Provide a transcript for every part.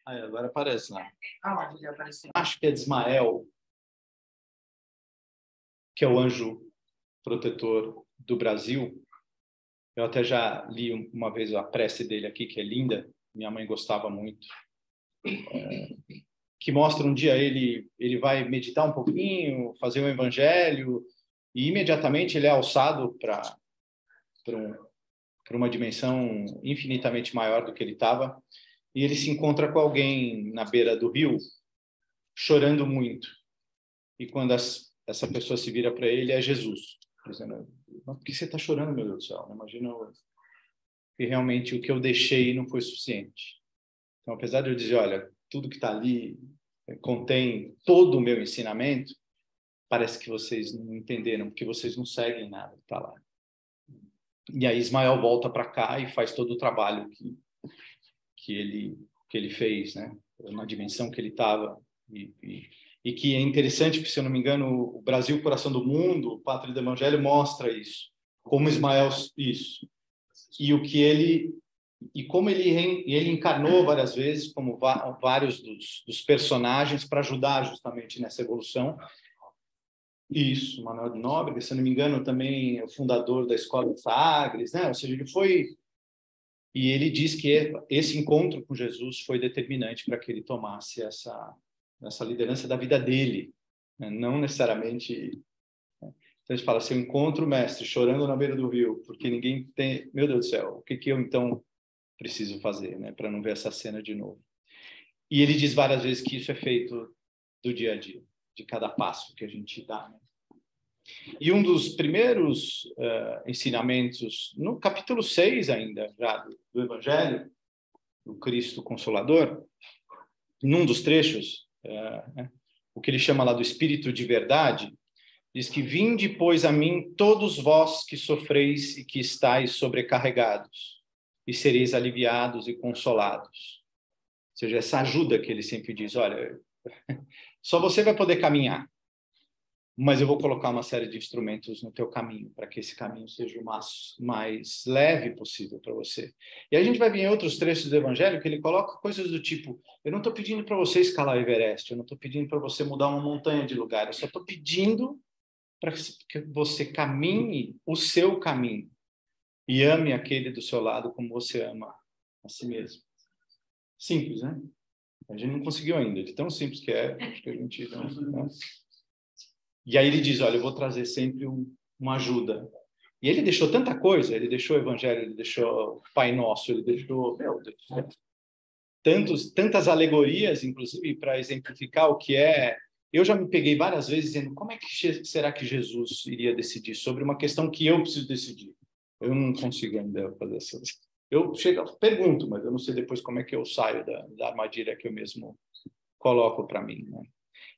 Aí, agora aparece lá. Aonde ele apareceu? Acho que é de Ismael, que é o anjo protetor do Brasil. Eu até já li uma vez a prece dele aqui, que é linda. Minha mãe gostava muito. Que mostra um dia ele vai meditar um pouquinho, fazer um evangelho, e imediatamente ele é alçado para uma dimensão infinitamente maior do que ele estava. E ele se encontra com alguém na beira do rio, chorando muito. E quando essa pessoa se vira para ele, é Jesus, dizendo: por que você está chorando, meu Deus do céu? Imagina que realmente o que eu deixei não foi suficiente. Então, apesar de eu dizer, olha, tudo que está ali contém todo o meu ensinamento, parece que vocês não entenderam, porque vocês não seguem nada que está lá. E aí Ismael volta para cá e faz todo o trabalho que ele fez, né? Na dimensão que ele estava. E que é interessante, porque, se eu não me engano, o Brasil, Coração do Mundo, o Pátria do Evangelho, mostra isso. Como Ismael, isso. E o que ele... E como ele encarnou várias vezes, como vários dos personagens, para ajudar justamente nessa evolução. Isso, Manuel de Nóbrega, se eu não me engano, também é o fundador da Escola de Sagres, né? Ou seja, ele foi... E ele diz que esse encontro com Jesus foi determinante para que ele tomasse essa liderança da vida dele, né? Não necessariamente... Então, ele fala, se eu encontro o mestre chorando na beira do rio, porque ninguém tem... Meu Deus do céu, o que eu, então, preciso fazer, né? Para não ver essa cena de novo. E ele diz várias vezes que isso é feito do dia a dia, de cada passo que a gente dá, né? E um dos primeiros ensinamentos, no capítulo 6 ainda, já do Evangelho, do Cristo Consolador, num dos trechos, o que ele chama lá do Espírito de Verdade, diz que: vinde, pois, a mim todos vós que sofreis e que estáis sobrecarregados, e sereis aliviados e consolados. Ou seja, essa ajuda que ele sempre diz, olha, só você vai poder caminhar, mas eu vou colocar uma série de instrumentos no teu caminho, para que esse caminho seja o mais leve possível para você. E a gente vai ver em outros trechos do Evangelho que ele coloca coisas do tipo: eu não estou pedindo para você escalar o Everest, eu não estou pedindo para você mudar uma montanha de lugar, eu só estou pedindo para que você caminhe o seu caminho e ame aquele do seu lado como você ama a si mesmo. Simples, né? A gente não conseguiu ainda, de tão simples que é, acho que a gente não... Né? E aí ele diz, olha, eu vou trazer sempre uma ajuda. E ele deixou tanta coisa, ele deixou o Evangelho, ele deixou o Pai Nosso, ele deixou, meu Deus, tantas alegorias, inclusive, para exemplificar o que é. Eu já me peguei várias vezes dizendo, como é que será que Jesus iria decidir sobre uma questão que eu preciso decidir? Eu não consigo ainda fazer isso. Eu pergunto, mas eu não sei depois como é que eu saio da armadilha que eu mesmo coloco para mim, né?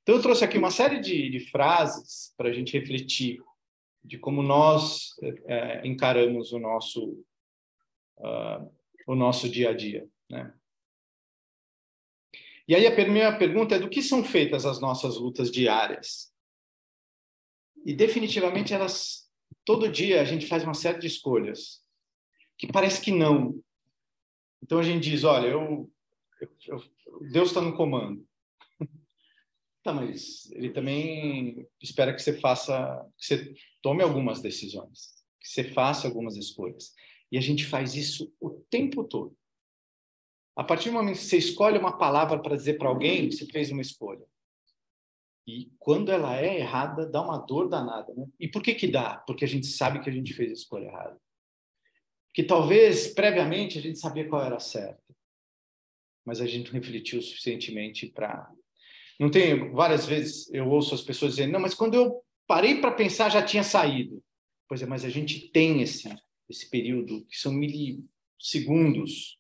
Então, eu trouxe aqui uma série de frases para a gente refletir de como nós encaramos o nosso dia a dia, né? E aí a primeira pergunta é: do que são feitas as nossas lutas diárias? E definitivamente todo dia a gente faz uma série de escolhas que parece que não. Então a gente diz, olha, Deus está no comando. Tá, mas ele também espera que que você tome algumas decisões, que você faça algumas escolhas. E a gente faz isso o tempo todo. A partir do momento que você escolhe uma palavra para dizer para alguém, você fez uma escolha. E quando ela é errada, dá uma dor danada, né? E por que dá? Porque a gente sabe que a gente fez a escolha errada. Que talvez, previamente, a gente sabia qual era a certa. Mas a gente não refletiu suficientemente para... Não tem, várias vezes eu ouço as pessoas dizendo, não, mas quando eu parei para pensar já tinha saído. Pois é, mas a gente tem esse período, que são milissegundos,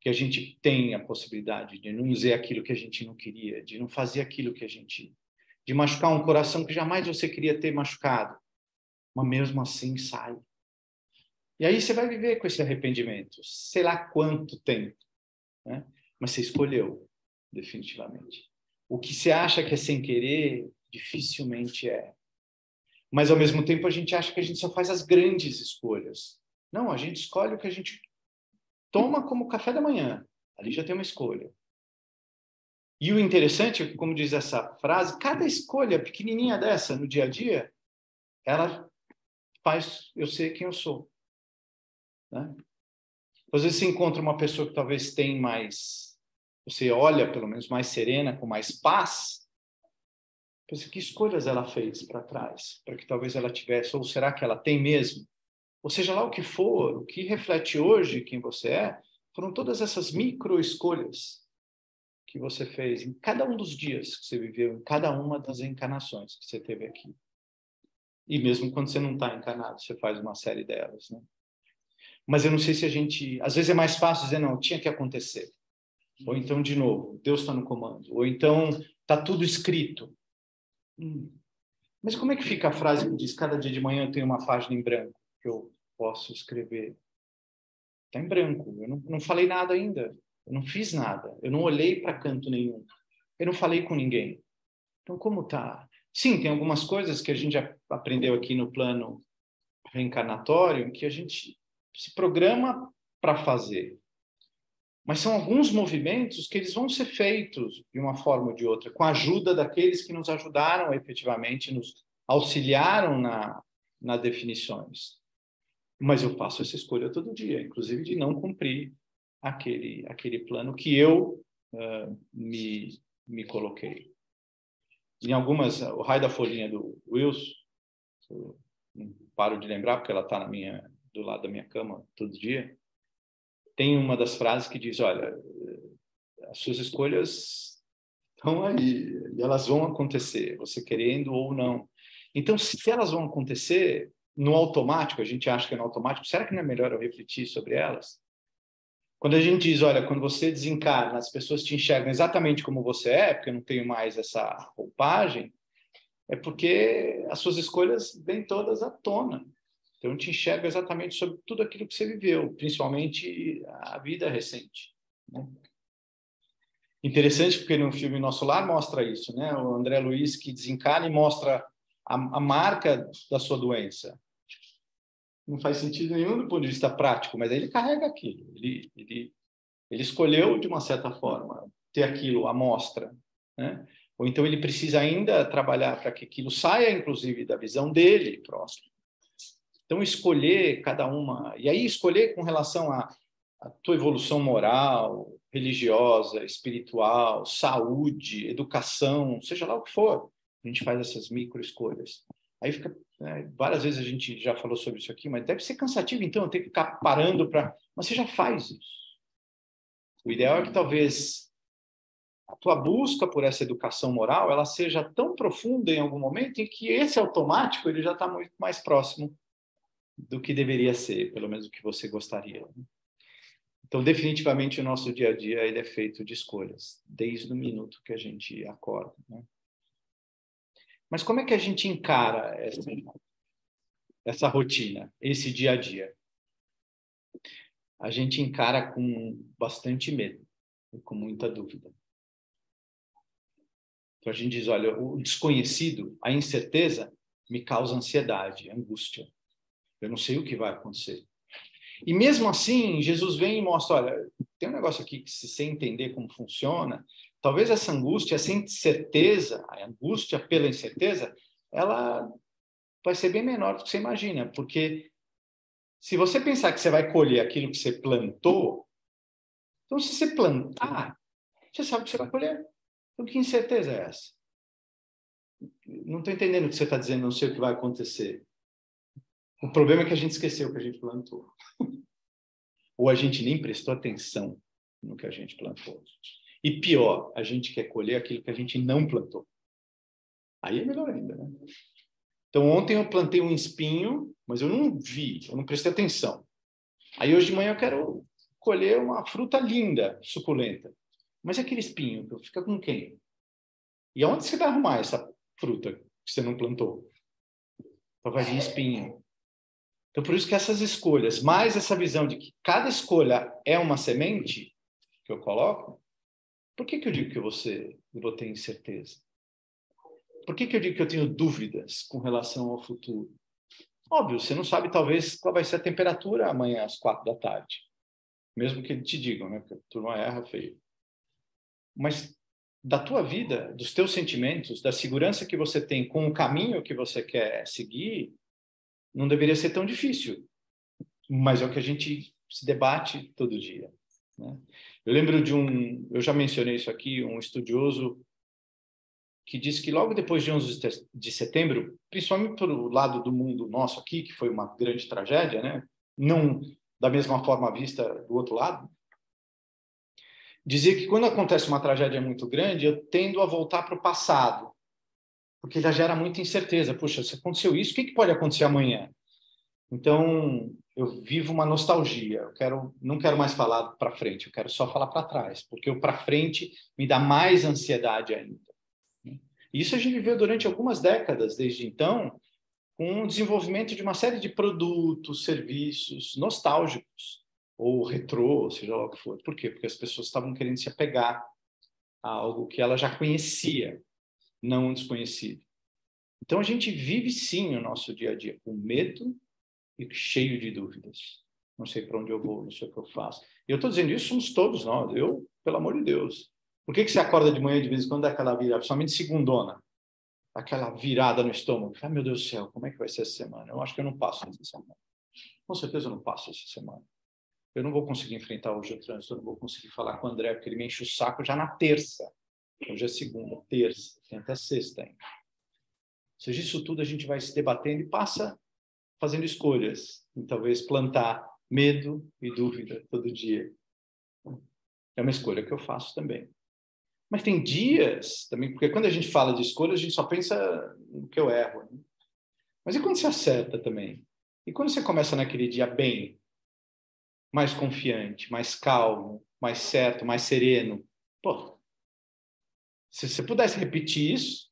que a gente tem a possibilidade de não dizer aquilo que a gente não queria, de não fazer aquilo que de machucar um coração que jamais você queria ter machucado, mas mesmo assim sai. E aí você vai viver com esse arrependimento, sei lá quanto tempo, né? Mas você escolheu, definitivamente. O que você acha que é sem querer, dificilmente é. Mas, ao mesmo tempo, a gente acha que a gente só faz as grandes escolhas. Não, a gente escolhe o que a gente toma como café da manhã. Ali já tem uma escolha. E o interessante é que, como diz essa frase, cada escolha pequenininha dessa no dia a dia, ela faz eu ser quem eu sou, né? Às vezes você encontra uma pessoa que talvez tem mais, você olha pelo menos mais serena, com mais paz, pensa que escolhas ela fez para trás, para que talvez ela tivesse, ou será que ela tem mesmo? Ou seja lá o que for, o que reflete hoje quem você é, foram todas essas micro escolhas que você fez em cada um dos dias que você viveu, em cada uma das encarnações que você teve aqui. E mesmo quando você não está encarnado, você faz uma série delas, né? Mas eu não sei se a gente... Às vezes é mais fácil dizer, não, tinha que acontecer. Ou então, de novo, Deus está no comando. Ou então, está tudo escrito. Mas como é que fica a frase que diz, cada dia de manhã eu tenho uma página em branco que eu posso escrever? Está em branco. Eu não falei nada ainda. Eu não fiz nada. Eu não olhei para canto nenhum. Eu não falei com ninguém. Então, como está? Sim, tem algumas coisas que a gente já aprendeu aqui no plano reencarnatório que a gente se programa para fazer. Mas são alguns movimentos que eles vão ser feitos de uma forma ou de outra, com a ajuda daqueles que nos ajudaram efetivamente, nos auxiliaram nas definições. Mas eu faço essa escolha todo dia, inclusive de não cumprir aquele plano que eu me coloquei. Em algumas, o raio da folhinha do Wilson, eu não paro de lembrar porque ela está do lado da minha cama todo dia, tem uma das frases que diz, olha, as suas escolhas estão aí e elas vão acontecer, você querendo ou não. Então, se elas vão acontecer no automático, a gente acha que é no automático, será que não é melhor eu refletir sobre elas? Quando a gente diz, olha, quando você desencarna, as pessoas te enxergam exatamente como você é, porque eu não tenho mais essa roupagem, é porque as suas escolhas vêm todas à tona. Então, eu te enxergo exatamente sobre tudo aquilo que você viveu, principalmente a vida recente, né? Interessante porque no filme Nosso Lar mostra isso, né? O André Luiz que desencarna e mostra a marca da sua doença. Não faz sentido nenhum do ponto de vista prático, mas ele carrega aquilo. Ele escolheu, de uma certa forma, ter aquilo à mostra, né? Ou então ele precisa ainda trabalhar para que aquilo saia, inclusive, da visão dele próximo. Então, escolher cada uma... E aí, escolher com relação à tua evolução moral, religiosa, espiritual, saúde, educação, seja lá o que for. A gente faz essas micro-escolhas. Aí fica... Né, várias vezes a gente já falou sobre isso aqui, mas deve ser cansativo, então, eu tenho que ficar parando para... Mas você já faz isso. O ideal é que talvez a tua busca por essa educação moral ela seja tão profunda em algum momento em que esse automático ele já está muito mais próximo do que deveria ser, pelo menos do que você gostaria. Então, definitivamente, o nosso dia a dia ele é feito de escolhas, desde o minuto que a gente acorda, né? Mas como é que a gente encara essa rotina, esse dia a dia? A gente encara com bastante medo, com muita dúvida. Então, a gente diz, olha, o desconhecido, a incerteza, me causa ansiedade, angústia. Eu não sei o que vai acontecer. E mesmo assim, Jesus vem e mostra, olha, tem um negócio aqui que se você entender como funciona, talvez essa angústia, essa incerteza, a angústia pela incerteza, ela vai ser bem menor do que você imagina, porque se você pensar que você vai colher aquilo que você plantou, então se você plantar, você sabe que você vai colher. Então que incerteza é essa? Não estou entendendo o que você está dizendo, não sei o que vai acontecer. O problema é que a gente esqueceu o que a gente plantou. Ou a gente nem prestou atenção no que a gente plantou. E pior, a gente quer colher aquilo que a gente não plantou. Aí é melhor ainda, né? Então, ontem eu plantei um espinho, mas eu não vi, eu não prestei atenção. Aí, hoje de manhã, eu quero colher uma fruta linda, suculenta. Mas aquele espinho, fica com quem? E aonde você vai arrumar essa fruta que você não plantou? Só vai vir espinho. Então, por isso que essas escolhas, mais essa visão de que cada escolha é uma semente que eu coloco, por que eu digo que eu vou ter incerteza? Por que eu digo que eu tenho dúvidas com relação ao futuro? Óbvio, você não sabe talvez qual vai ser a temperatura amanhã às 4 da tarde. Mesmo que te digam, né? Porque a turma erra feio. Mas da tua vida, dos teus sentimentos, da segurança que você tem com o caminho que você quer seguir, não deveria ser tão difícil. Mas é o que a gente se debate todo dia, né? Eu lembro eu já mencionei isso aqui, um estudioso que disse que logo depois de 11 de setembro, principalmente pelo lado do mundo nosso aqui, que foi uma grande tragédia, né? Não da mesma forma vista do outro lado, dizia que quando acontece uma tragédia muito grande, eu tendo a voltar para o passado, porque já gera muita incerteza. Puxa, se aconteceu isso, o que pode acontecer amanhã? Então, eu vivo uma nostalgia. Não quero mais falar para frente, eu quero só falar para trás, porque o para frente me dá mais ansiedade ainda. Isso a gente viveu durante algumas décadas, desde então, com o desenvolvimento de uma série de produtos, serviços nostálgicos, ou retrô, seja lá o que for. Por quê? Porque as pessoas estavam querendo se apegar a algo que ela já conhecia, não um desconhecido. Então, a gente vive, sim, o nosso dia a dia com medo e cheio de dúvidas. Não sei para onde eu vou, não sei o que eu faço. E eu estou dizendo isso, somos todos nós. Eu, pelo amor de Deus. Por que você acorda de manhã de vez em quando dá aquela virada, principalmente segundona? Aquela virada no estômago. Ai, meu Deus do céu, como é que vai ser essa semana? Eu acho que eu não passo essa semana. Com certeza eu não passo essa semana. Eu não vou conseguir enfrentar hoje o trânsito, eu não vou conseguir falar com o André, porque ele me enche o saco já na terça. Hoje é segunda, terça, tem até sexta ainda. Ou seja, isso tudo a gente vai se debatendo e passa fazendo escolhas. E talvez plantar medo e dúvida todo dia. É uma escolha que eu faço também. Mas tem dias também, porque quando a gente fala de escolhas, a gente só pensa no que eu erro, né? Mas e quando você acerta também? E quando você começa naquele dia bem, mais confiante, mais calmo, mais certo, mais sereno? Pô, se você pudesse repetir isso,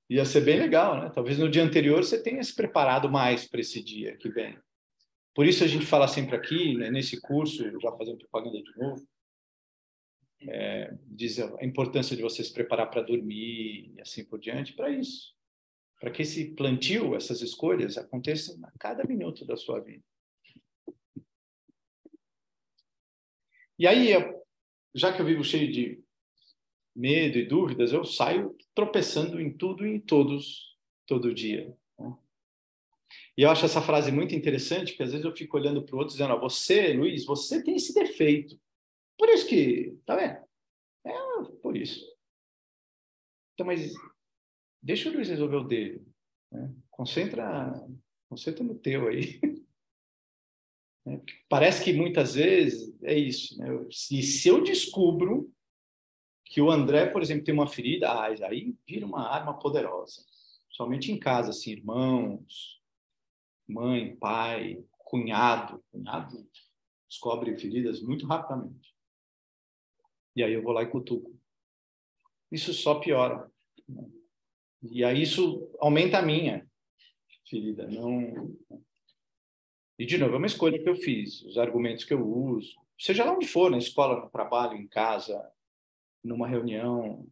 ia ser bem legal, né? Talvez no dia anterior você tenha se preparado mais para esse dia que vem. Por isso a gente fala sempre aqui, né, nesse curso, já fazendo propaganda de novo, diz a importância de você se preparar para dormir e assim por diante, para isso. Para que esse plantio, essas escolhas, aconteçam a cada minuto da sua vida. E aí, já que eu vivo cheio de medo e dúvidas, eu saio tropeçando em tudo e em todos, todo dia, né? E eu acho essa frase muito interessante, porque às vezes eu fico olhando para o outro dizendo, você, Luiz, você tem esse defeito. Por isso que, tá vendo? Por isso. Então, mas deixa o Luiz resolver o dele, né? Concentra no teu aí. Parece que muitas vezes é isso, né? Se eu descubro que o André, por exemplo, tem uma ferida, aí vira uma arma poderosa. Somente em casa, assim, irmãos, mãe, pai, cunhado. Cunhado descobre feridas muito rapidamente. E aí eu vou lá e cutuco. Isso só piora, né? E aí isso aumenta a minha ferida. Não... E, de novo, é uma escolha que eu fiz, os argumentos que eu uso, seja lá onde for, na escola, no trabalho, em casa, numa reunião.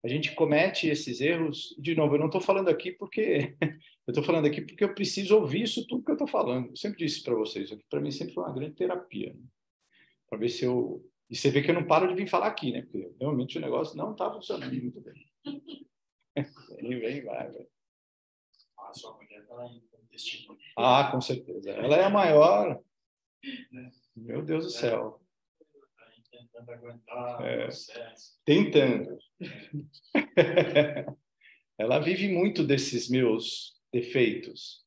A gente comete esses erros. De novo, eu não estou falando aqui porque... eu estou falando aqui porque eu preciso ouvir isso tudo que eu estou falando. Eu sempre disse para vocês, aqui para mim sempre foi uma grande terapia, né? Para ver se eu... E você vê que eu não paro de vir falar aqui, né? Porque realmente o negócio não está funcionando muito bem. Vem, vai. A sua mulher está em intestino. Ah, com certeza. Ela é a maior. Meu Deus do céu. Tentando aguentar o processo. Tentando. Ela vive muito desses meus defeitos.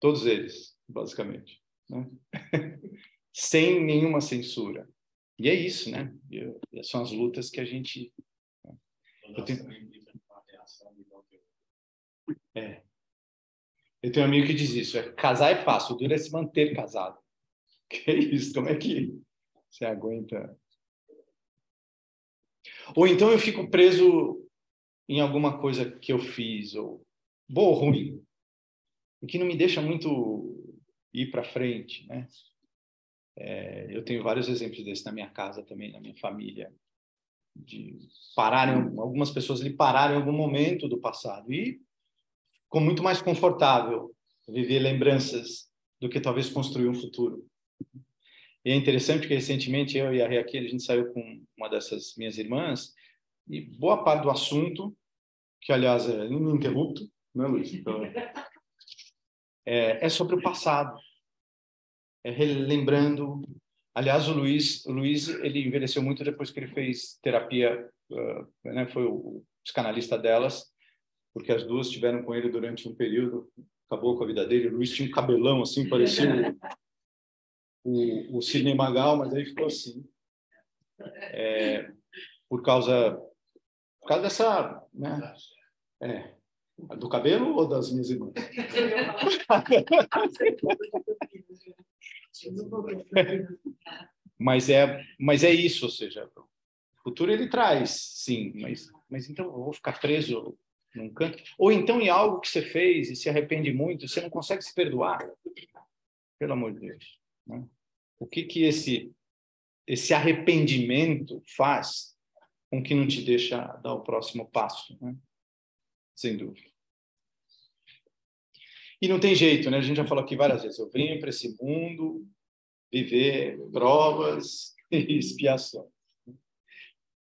Todos eles, basicamente, né? Sem nenhuma censura. E é isso, né? E são as lutas que a gente... Eu tenho um amigo que diz isso, casar é fácil, o duro é se manter casado. Que é isso? Como é que você aguenta? Ou então eu fico preso em alguma coisa que eu fiz, ou boa ou ruim, e que não me deixa muito ir para frente, né? Eu tenho vários exemplos desses na minha casa também, na minha família, de pararem, algumas pessoas lhe pararam em algum momento do passado e ficou muito mais confortável viver lembranças do que talvez construir um futuro. E é interessante que recentemente eu e a Raquel, a gente saiu com uma dessas minhas irmãs E boa parte do assunto, que aliás é ininterrupto, né, Luiz? Então, é sobre o passado. É relembrando. Aliás, o Luiz ele envelheceu muito depois que ele fez terapia, né, foi o psicanalista delas, porque as duas estiveram com ele durante um período, acabou com a vida dele. O Luiz tinha um cabelão assim, parecia o Sidney Magal, mas aí ficou assim. Por causa dessa, né? Do cabelo ou das minhas irmãs? Mas é isso, ou seja, o futuro ele traz, sim, mas então eu vou ficar preso num canto? Ou então em algo que você fez e se arrepende muito, você não consegue se perdoar? Pelo amor de Deus. Né? O que esse arrependimento faz com que não te deixa dar o próximo passo? Né? Sem dúvida. E não tem jeito, né? A gente já falou aqui várias vezes. Eu venho para esse mundo viver provas e expiação.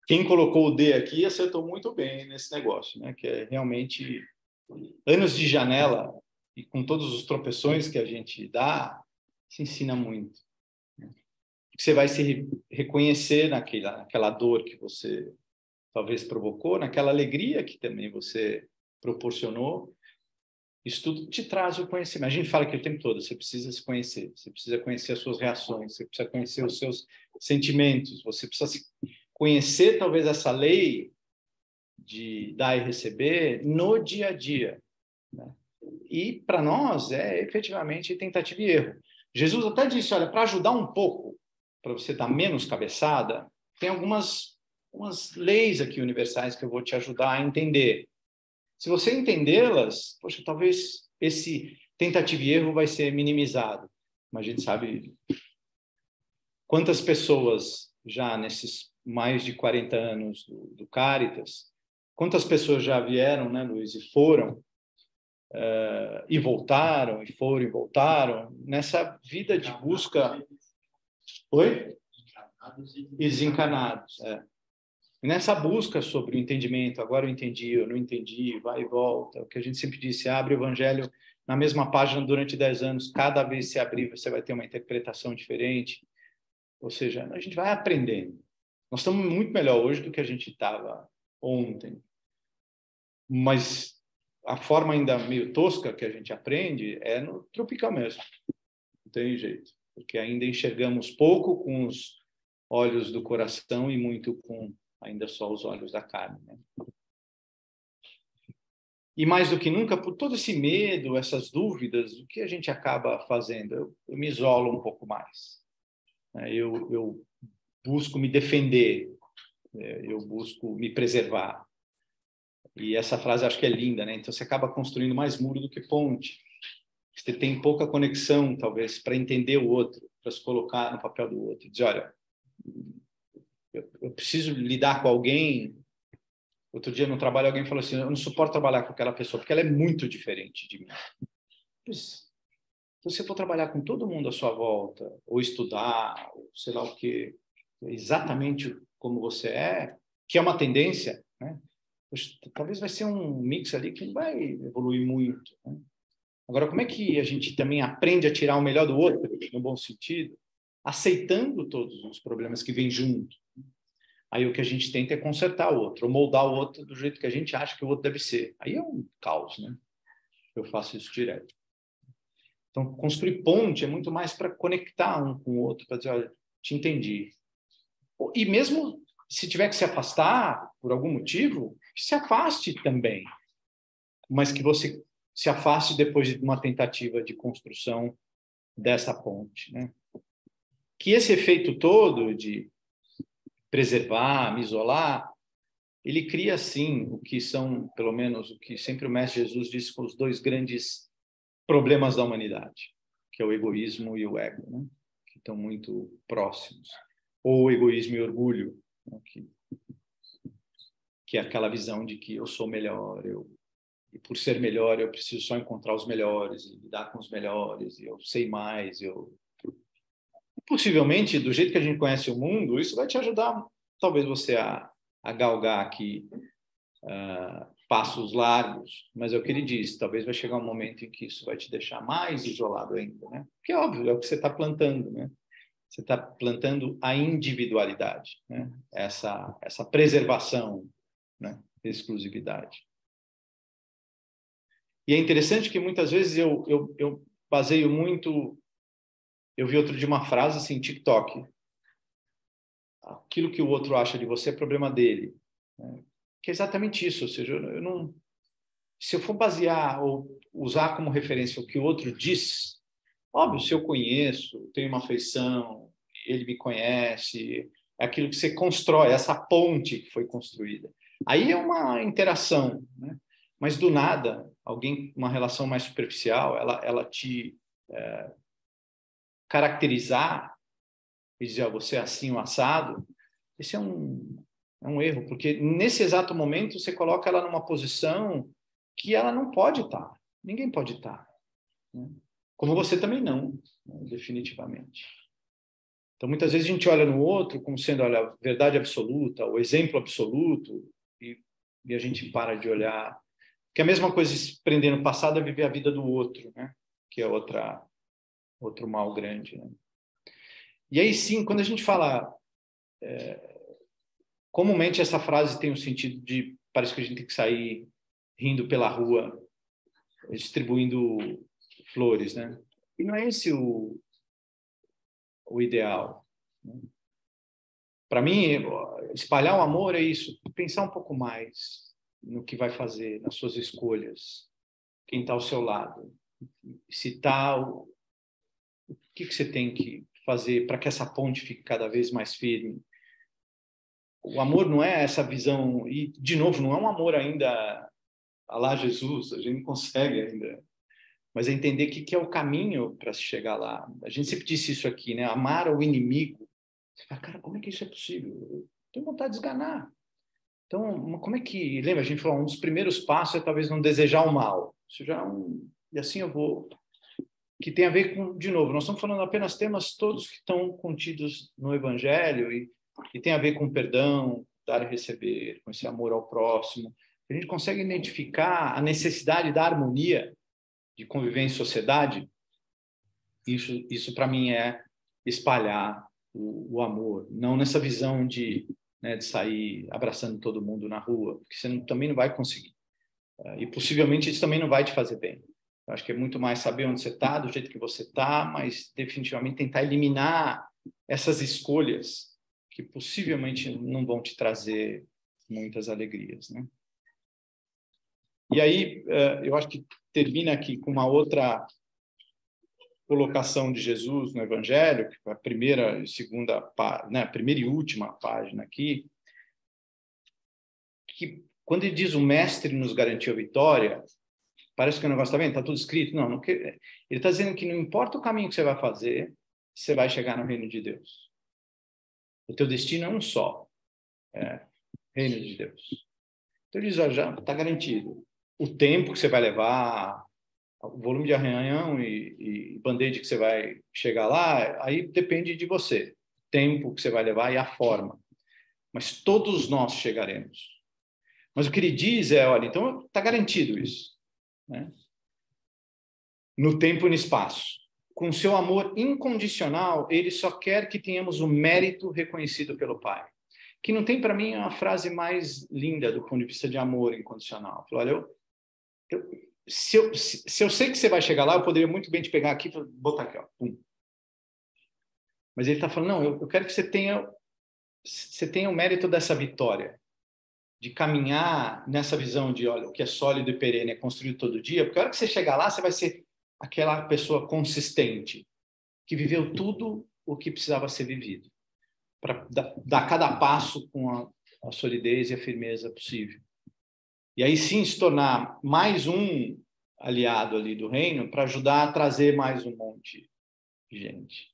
Quem colocou o D aqui acertou muito bem nesse negócio, né? Que é realmente anos de janela e com todos os tropeções que a gente dá, se ensina muito. Você vai se reconhecer naquela dor que você talvez provocou, naquela alegria que também você proporcionou. Isso tudo te traz o conhecimento. A gente fala aqui o tempo todo, você precisa se conhecer, você precisa conhecer as suas reações, você precisa conhecer os seus sentimentos, você precisa conhecer talvez essa lei de dar e receber no dia a dia. Né? E para nós é efetivamente tentativa e erro. Jesus até disse, olha, para ajudar um pouco, para você dar menos cabeçada, tem umas leis aqui universais que eu vou te ajudar a entender. Se você entendê-las, poxa, talvez esse tentativa e erro vai ser minimizado. Mas a gente sabe quantas pessoas já nesses mais de 40 anos do Caritas, quantas pessoas já vieram, né, Luiz, e foram, e voltaram, e foram e voltaram, nessa vida de busca... Oi? E desencarnados, E nessa busca sobre o entendimento, agora eu entendi, eu não entendi, vai e volta, o que a gente sempre disse, abre o evangelho na mesma página durante 10 anos, cada vez que você abrir, você vai ter uma interpretação diferente, ou seja, a gente vai aprendendo. Nós estamos muito melhor hoje do que a gente estava ontem, mas a forma ainda meio tosca que a gente aprende é no tropical mesmo, não tem jeito, porque ainda enxergamos pouco com os olhos do coração e muito com ainda só os olhos da carne. Né? E mais do que nunca, por todo esse medo, essas dúvidas, o que a gente acaba fazendo? Eu me isolo um pouco mais. Né? Eu busco me defender, eu busco me preservar. E essa frase acho que é linda, né? Então você acaba construindo mais muro do que ponte. Você tem pouca conexão, talvez, para entender o outro, para se colocar no papel do outro. Dizer, olha, eu preciso lidar com alguém. Outro dia no trabalho alguém falou assim, eu não suporto trabalhar com aquela pessoa porque ela é muito diferente de mim. Mas, se você for trabalhar com todo mundo à sua volta, ou estudar, ou sei lá o que, exatamente como você é, que é uma tendência, né? Poxa, talvez vai ser um mix ali que não vai evoluir muito. Né? Agora, como é que a gente também aprende a tirar o melhor do outro, no bom sentido, aceitando todos os problemas que vêm junto? Aí o que a gente tenta é consertar o outro, ou moldar o outro do jeito que a gente acha que o outro deve ser. Aí é um caos, né? Eu faço isso direto. Então, construir ponte é muito mais para conectar um com o outro, para dizer, olha, te entendi. E mesmo se tiver que se afastar por algum motivo, que se afaste também. Mas que você se afaste depois de uma tentativa de construção dessa ponte, né? Que esse efeito todo de preservar, me isolar, ele cria, sim, o que são, pelo menos, o que sempre o Mestre Jesus disse, os dois grandes problemas da humanidade, que é o egoísmo e o ego, né? Que estão muito próximos. Ou o egoísmo e o orgulho, né? Que é aquela visão de que eu sou melhor, e por ser melhor eu preciso só encontrar os melhores, e lidar com os melhores, e eu sei mais, Possivelmente, do jeito que a gente conhece o mundo, isso vai te ajudar, talvez você a a galgar aqui passos largos, mas é o que ele diz, talvez vai chegar um momento em que isso vai te deixar mais isolado ainda, né? Porque é óbvio, é o que você está plantando, né? Você está plantando a individualidade, né? Essa preservação, né? Exclusividade. E é interessante que muitas vezes eu baseio muito... Eu vi outro dia uma frase assim, TikTok. Aquilo que o outro acha de você é problema dele, né? Que é exatamente isso, ou seja, eu não... Se eu for basear ou usar como referência o que o outro diz, óbvio, se eu conheço, tenho uma afeição, ele me conhece, é aquilo que você constrói, essa ponte que foi construída. Aí é uma interação, né? Mas do nada, alguém, uma relação mais superficial, ela te caracterizar e dizer, ó, você é assim, o assado, esse é um erro, porque nesse exato momento você coloca ela numa posição que ela não pode estar. Ninguém pode estar, né? Como você também não, né? Definitivamente. Então, muitas vezes a gente olha no outro como sendo, olha, a verdade absoluta, o exemplo absoluto, e a gente para de olhar. Porque a mesma coisa, se prender no passado, é viver a vida do outro, né? Que é outro mal grande, né? E aí, sim, quando a gente fala... comumente essa frase tem um sentido de... Parece que a gente tem que sair rindo pela rua, distribuindo flores, né? E não é esse o ideal, né? Para mim, espalhar o amor é isso, pensar um pouco mais no que vai fazer, nas suas escolhas, quem está ao seu lado, se está, o que você tem que fazer para que essa ponte fique cada vez mais firme. O amor não é essa visão, e, de novo, não é um amor ainda à la Jesus, a gente não consegue ainda, mas é entender que é o caminho para se chegar lá. A gente sempre disse isso aqui, né? Amar o inimigo. Você fala, cara, como é que isso é possível? Eu tenho vontade de esganar. Então, como é que... Lembra, a gente falou, um dos primeiros passos é talvez não desejar o mal. Isso já é e assim eu vou... Que tem a ver com, de novo, nós estamos falando apenas temas todos que estão contidos no Evangelho e tem a ver com perdão, dar e receber, com esse amor ao próximo. A gente consegue identificar a necessidade da harmonia de conviver em sociedade. Isso para mim é espalhar o amor, não nessa visão de, né, de sair abraçando todo mundo na rua, porque você também não vai conseguir. E possivelmente isso também não vai te fazer bem. Eu acho que é muito mais saber onde você está, do jeito que você está, mas definitivamente tentar eliminar essas escolhas que possivelmente não vão te trazer muitas alegrias, né? E aí, eu acho que termina aqui com uma outra colocação de Jesus no Evangelho, que é a primeira e segunda, né, a primeira e última página aqui, que quando ele diz o mestre nos garantiu a vitória, parece que o negócio está vendo, está tudo escrito. Não, ele está dizendo que não importa o caminho que você vai fazer, você vai chegar no reino de Deus. O teu destino é um só, reino de Deus. Então ele diz, já está garantido. O tempo que você vai levar, o volume de arranhão e band-aid que você vai chegar lá, aí depende de você. O tempo que você vai levar e a forma. Mas todos nós chegaremos. Mas o que ele diz é, olha, então está garantido isso, né? No tempo e no espaço. Com seu amor incondicional, ele só quer que tenhamos o mérito reconhecido pelo Pai. Que não tem, para mim, uma frase mais linda do ponto de vista de amor incondicional. Olha, se eu sei que você vai chegar lá, eu poderia muito bem te pegar aqui e botar aqui, ó, pum. Mas ele está falando, não, eu quero que você tenha o mérito dessa vitória, de caminhar nessa visão de, olha, o que é sólido e perene é construído todo dia, porque a hora que você chegar lá, você vai ser aquela pessoa consistente, que viveu tudo o que precisava ser vivido, para dar cada passo com a solidez e a firmeza possível. E aí sim se tornar mais um aliado ali do reino para ajudar a trazer mais um monte de gente.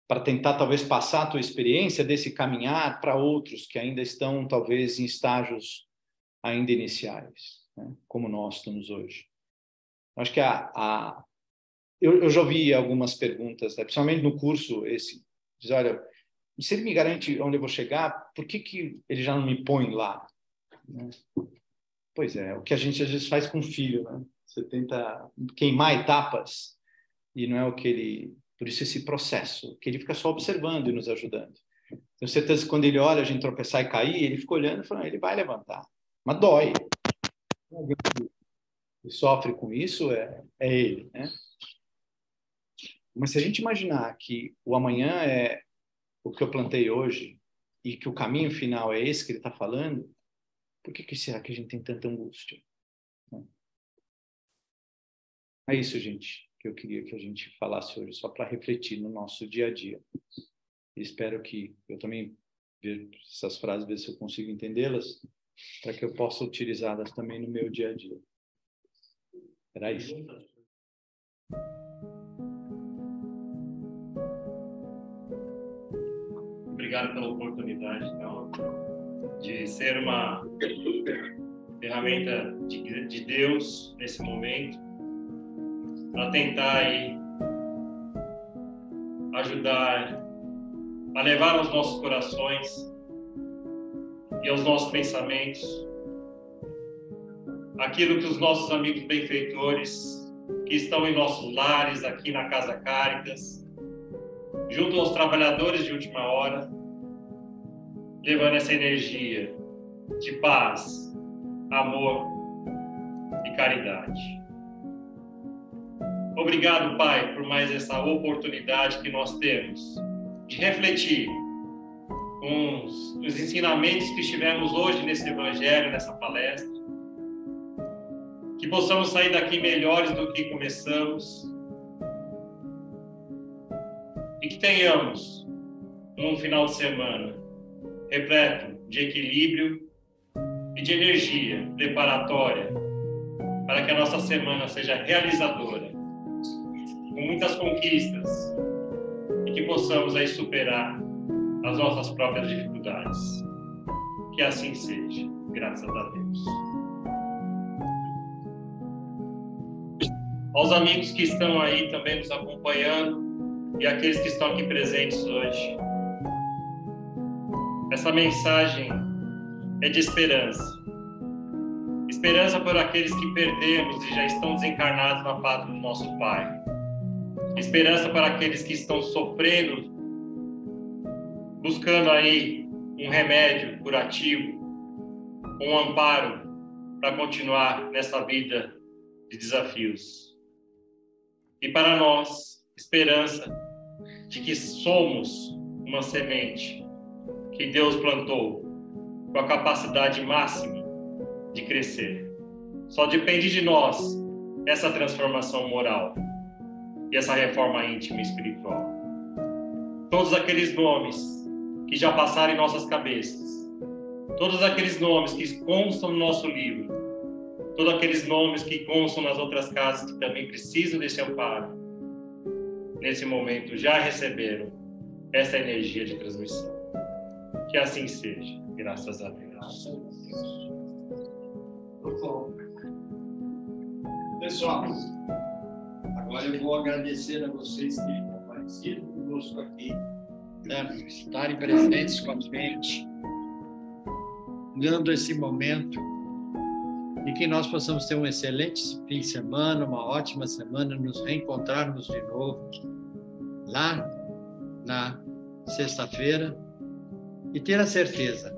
Para tentar talvez passar a tua experiência desse caminhar para outros que ainda estão talvez em estágios ainda iniciais, né? Como nós estamos hoje. Acho que eu já ouvi algumas perguntas, né? Principalmente no curso esse, diz, olha, E se ele me garante onde eu vou chegar, por que ele já não me põe lá? Né? Pois é, o que a gente às vezes faz com o filho, né? Você tenta queimar etapas e não é o que ele... Por isso esse processo, que ele fica só observando e nos ajudando. Tenho certeza que quando ele olha a gente tropeçar e cair, ele fica olhando e falando, ele vai levantar. Mas dói. Alguém que sofre com isso é ele, né? Mas se a gente imaginar que o amanhã é o que eu plantei hoje e que o caminho final é esse que ele está falando, por que será que a gente tem tanta angústia? É isso, gente, que eu queria que a gente falasse hoje, só para refletir no nosso dia a dia. E espero que eu também veja essas frases, ver se eu consigo entendê-las, para que eu possa utilizá-las também no meu dia a dia. Era isso. Obrigado pela oportunidade, então, de ser uma ferramenta de Deus nesse momento, para tentar aí ajudar a levar aos nossos corações e aos nossos pensamentos aquilo que os nossos amigos benfeitores que estão em nossos lares, aqui na Casa Caritas, junto aos trabalhadores de última hora, levando essa energia de paz, amor e caridade. Obrigado, Pai, por mais essa oportunidade que nós temos de refletir com os ensinamentos que estivemos hoje nesse Evangelho, nessa palestra, que possamos sair daqui melhores do que começamos e que tenhamos um final de semana repleto de equilíbrio e de energia preparatória para que a nossa semana seja realizadora, com muitas conquistas e que possamos aí superar as nossas próprias dificuldades. Que assim seja, graças a Deus. Aos amigos que estão aí também nos acompanhando e aqueles que estão aqui presentes hoje, essa mensagem é de esperança. Esperança por aqueles que perdemos e já estão desencarnados na pátria do nosso Pai. Esperança para aqueles que estão sofrendo, buscando aí um remédio curativo, um amparo para continuar nessa vida de desafios. E para nós, esperança de que somos uma semente que Deus plantou com a capacidade máxima de crescer. Só depende de nós essa transformação moral e essa reforma íntima e espiritual. Todos aqueles nomes que já passaram em nossas cabeças, todos aqueles nomes que constam no nosso livro, todos aqueles nomes que constam nas outras casas que também precisam desse amparo, nesse momento já receberam essa energia de transmissão. Que assim seja, graças a Deus. Pessoal, agora eu vou agradecer a vocês que têm comparecido conosco aqui, né, estarem presentes com a gente, dando esse momento, e que nós possamos ter um excelente fim de semana, uma ótima semana, nos reencontrarmos de novo lá na sexta-feira e ter a certeza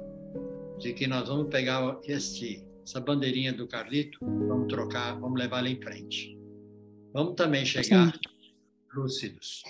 de que nós vamos pegar essa bandeirinha do Carlito, vamos trocar, vamos levar ela em frente. Vamos também chegar lúcidos.